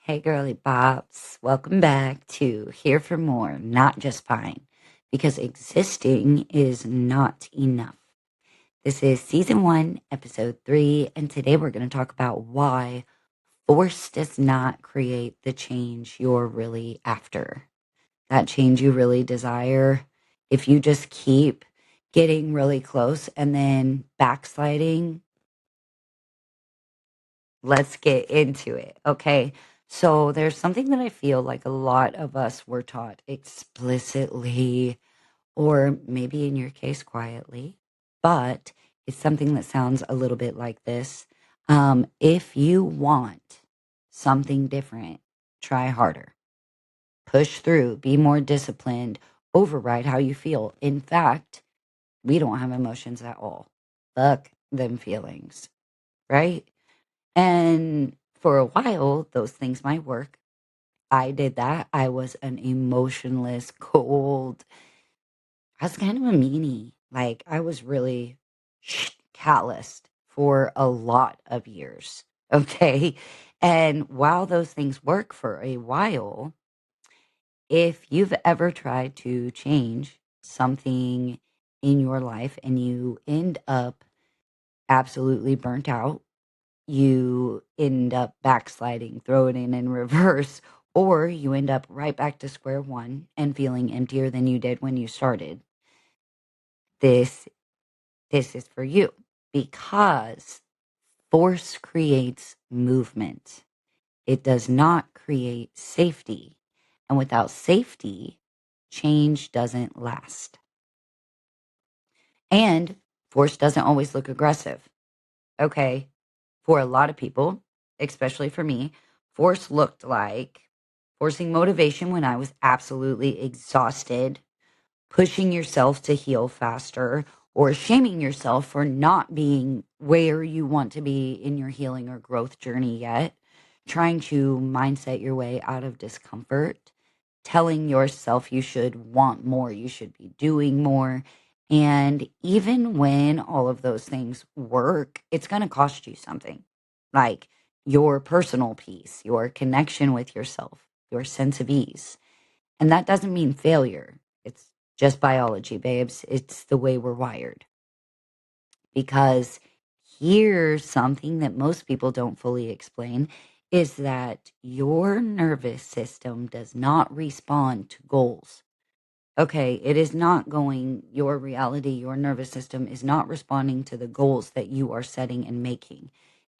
Hey, girly bops. Welcome back to Here for More, Not Just Fine, because existing is not enough. This is season 1, episode 3, and today we're going to talk about why force does not create the change you're really after. That change you really desire. If you just keep getting really close and then backsliding, let's get into it. Okay. So there's something that I feel like a lot of us were taught explicitly, or maybe in your case, quietly, but it's something that sounds a little bit like this. If you want something different, try harder, push through, be more disciplined, override how you feel. In fact, we don't have emotions at all. Fuck them feelings, right? And for a while, those things might work. I did that. I was an emotionless, cold. I was kind of a meanie. Like I was really calloused for a lot of years. Okay. And while those things work for a while, if you've ever tried to change something in your life and you end up absolutely burnt out, you end up backsliding, throw it in reverse, or you end up right back to square one and feeling emptier than you did when you started. This this is for you because force creates movement. It does not create safety. And without safety, change doesn't last. And force doesn't always look aggressive. Okay. For a lot of people, especially for me, force looked like forcing motivation when I was absolutely exhausted, pushing yourself to heal faster, or shaming yourself for not being where you want to be in your healing or growth journey yet, trying to mindset your way out of discomfort, telling yourself you should want more, you should be doing more. And even when all of those things work, it's going to cost you something like your personal peace, your connection with yourself, your sense of ease. And that doesn't mean failure. It's just biology, babes. It's the way we're wired. Because here's something that most people don't fully explain is that your nervous system does not respond to goals. Okay, it is not going, your reality, your nervous system is not responding to the goals that you are setting and making.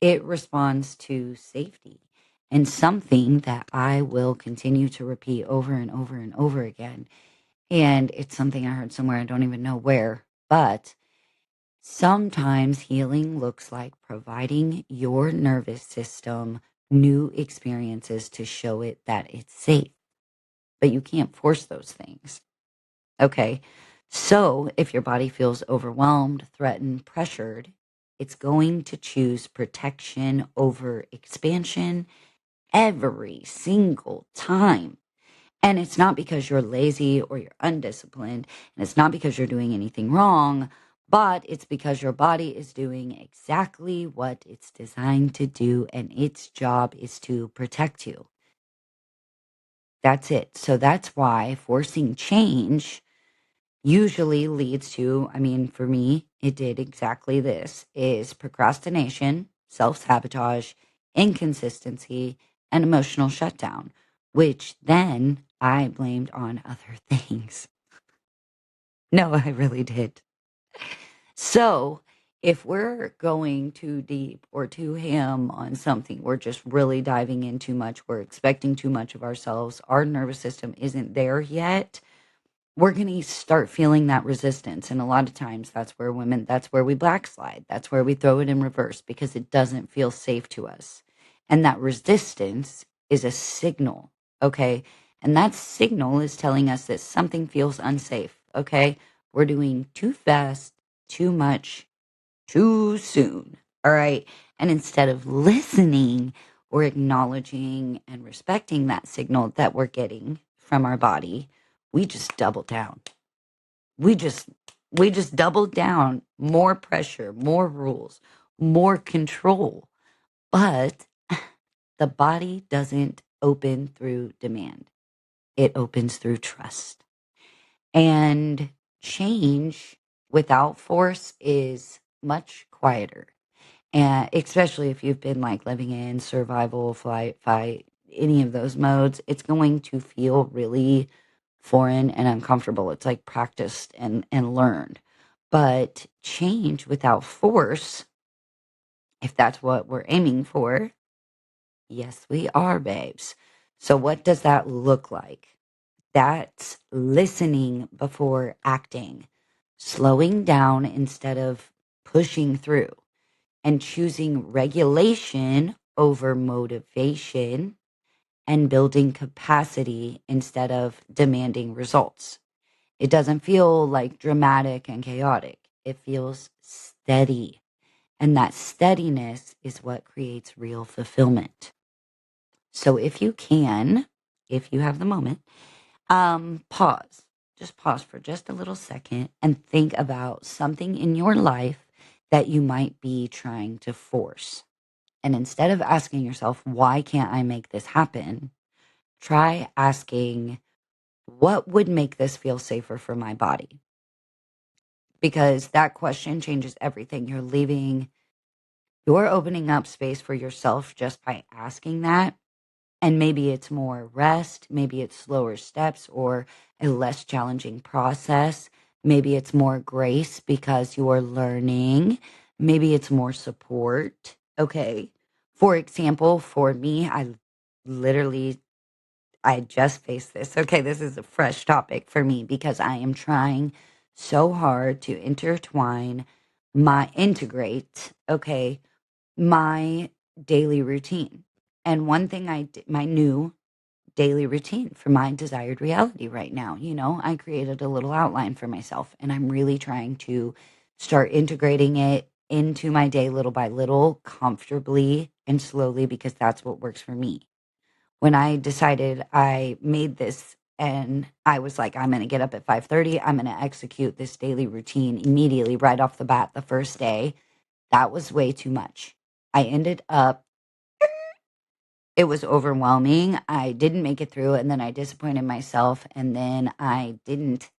It responds to safety. And something that I will continue to repeat over and over and over again. And it's something I heard somewhere, I don't even know where, but sometimes healing looks like providing your nervous system new experiences to show it that it's safe. But you can't force those things. Okay. So if your body feels overwhelmed, threatened, pressured, it's going to choose protection over expansion every single time. And it's not because you're lazy or you're undisciplined, and it's not because you're doing anything wrong, but it's because your body is doing exactly what it's designed to do, and its job is to protect you. That's it. So that's why forcing change usually leads to, I mean, for me, it did exactly this, is procrastination, self-sabotage, inconsistency, and emotional shutdown, which then I blamed on other things. No, I really did. So if we're going too deep or too ham on something, we're just really diving in too much, we're expecting too much of ourselves, our nervous system isn't there yet, we're going to start feeling that resistance. And a lot of times that's where we backslide. That's where we throw it in reverse because it doesn't feel safe to us. And that resistance is a signal. Okay. And that signal is telling us that something feels unsafe. Okay. We're doing too fast, too much, too soon. All right. And instead of listening or acknowledging and respecting that signal that we're getting from our body, we just double down. We just we just doubled down, more pressure, more rules, more control. But the body doesn't open through demand. It opens through trust. And change without force is much quieter. And especially if you've been like living in survival, flight, fight, any of those modes, it's going to feel really foreign and uncomfortable. It's like practiced and learned. But change without force, if that's what we're aiming for, yes, we are, babes. So, what does that look like? That's listening before acting, slowing down instead of pushing through, and choosing regulation over motivation, and building capacity instead of demanding results. It doesn't feel like dramatic and chaotic, it feels steady. And that steadiness is what creates real fulfillment. So if you can, if you have the moment, pause. Just pause for just a little second and think about something in your life that you might be trying to force. And instead of asking yourself, why can't I make this happen? Try asking, what would make this feel safer for my body? Because that question changes everything. You're opening up space for yourself just by asking that. And maybe it's more rest, maybe it's slower steps or a less challenging process. Maybe it's more grace because you are learning. Maybe it's more support. Okay. For example, for me, literally, I just faced this. Okay. This is a fresh topic for me because I am trying so hard to integrate, okay, my daily routine. And one thing my new daily routine for my desired reality right now, I created a little outline for myself and I'm really trying to start integrating it into my day little by little, comfortably and slowly, because that's what works for me. When I decided I made this and I was like, I'm going to get up at 5:30, I'm going to execute this daily routine immediately right off the bat the first day, that was way too much. I ended up It was overwhelming. I didn't make it through, and then I disappointed myself, and then I didn't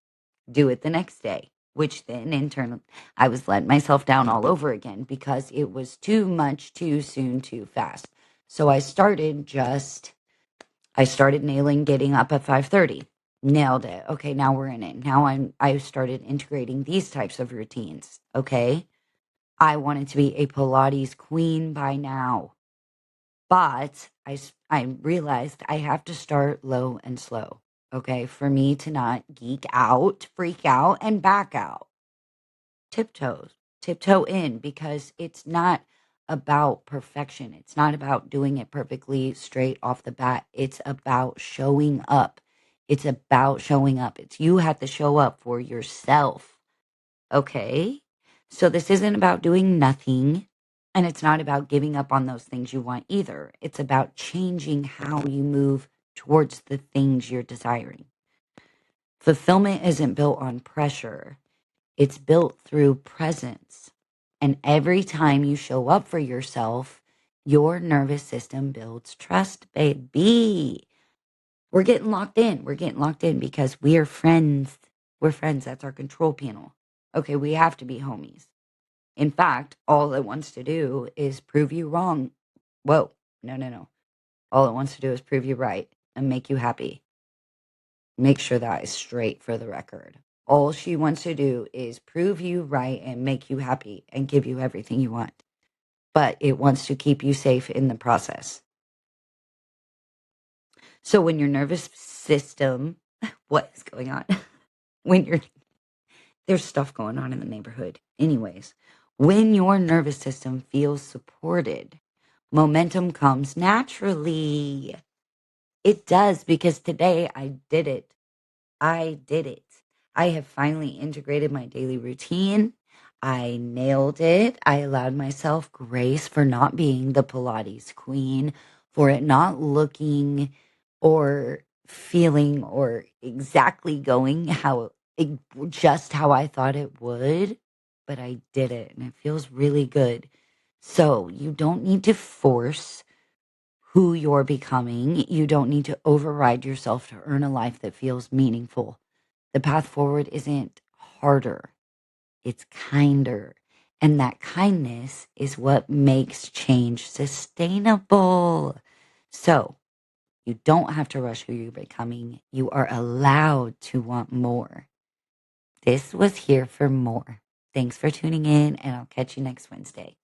do it the next day, which then in turn, I was letting myself down all over again because it was too much, too soon, too fast. So I started nailing getting up at 5:30. Nailed it. Okay, now we're in it. Now I started integrating these types of routines. Okay. I wanted to be a Pilates queen by now. But I realized I have to start low and slow, okay, for me to not geek out, freak out, and back out. Tiptoe in, because it's not about perfection. It's not about doing it perfectly straight off the bat. It's about showing up. It's about showing up. It's you have to show up for yourself. Okay. So this isn't about doing nothing. And it's not about giving up on those things you want either. It's about changing how you move towards the things you're desiring. Fulfillment isn't built on pressure, it's built through presence. And every time you show up for yourself, your nervous system builds trust, baby. We're getting locked in. We're getting locked in because we are friends. We're friends. That's our control panel. Okay, we have to be homies. In fact, all it wants to do is prove you wrong. Whoa, no, no, no. All it wants to do is prove you right and make you happy. Make sure that is straight for the record. All she wants to do is prove you right and make you happy and give you everything you want. But it wants to keep you safe in the process. So when your nervous system, what is going on? when there's stuff going on in the neighborhood. Anyways, when your nervous system feels supported, momentum comes naturally. It does, because today I did it. I did it. I have finally integrated my daily routine. I nailed it. I allowed myself grace for not being the Pilates queen, for it not looking or feeling or exactly going just how I thought it would, but I did it and it feels really good. So you don't need to force who you're becoming. You don't need to override yourself to earn a life that feels meaningful. The path forward isn't harder, it's kinder. And that kindness is what makes change sustainable. So you don't have to rush who you're becoming. You are allowed to want more. This was Here for More. Thanks for tuning in, and I'll catch you next Wednesday.